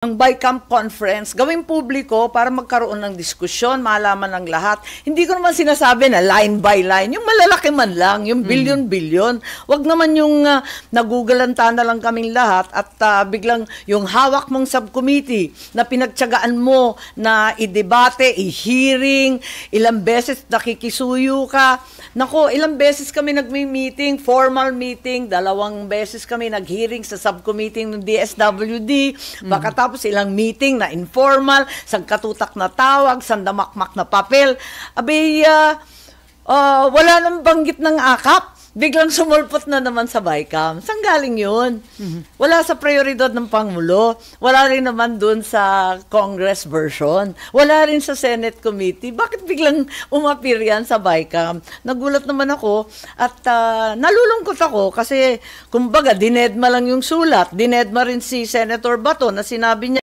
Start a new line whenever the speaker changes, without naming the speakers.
Ang BICAM conference, gawing publiko para magkaroon ng diskusyon, malaman ng lahat. Hindi ko naman sinasabi na line by line, yung malalaki man lang, yung bilyon-bilyon. Wag naman yung nagugalanta na lang kaming lahat at biglang yung hawak mong subcommittee na pinagtiyagaan mo na i-debate, i-hearing, ilang beses nakikisuyo ka. Nako, ilang beses kami nagmi-meeting, formal meeting, 2 beses kami nag-hearing sa subcommittee ng DSWD, baka tapos ilang meeting na informal, sangkatutak na tawag, sandamakmak na papel. Abay, wala nang banggit ng akap. Biglang sumulpot na naman sa BICAM. Saan galing yun? Wala sa prioridad ng Pangulo. Wala rin naman dun sa Congress version. Wala rin sa Senate Committee. Bakit biglang umapir yan sa BICAM? Nagulat naman ako at nalulungkot ako kasi kumbaga dinedma lang yung sulat. Dinedma rin si Senator Bato na sinabi niya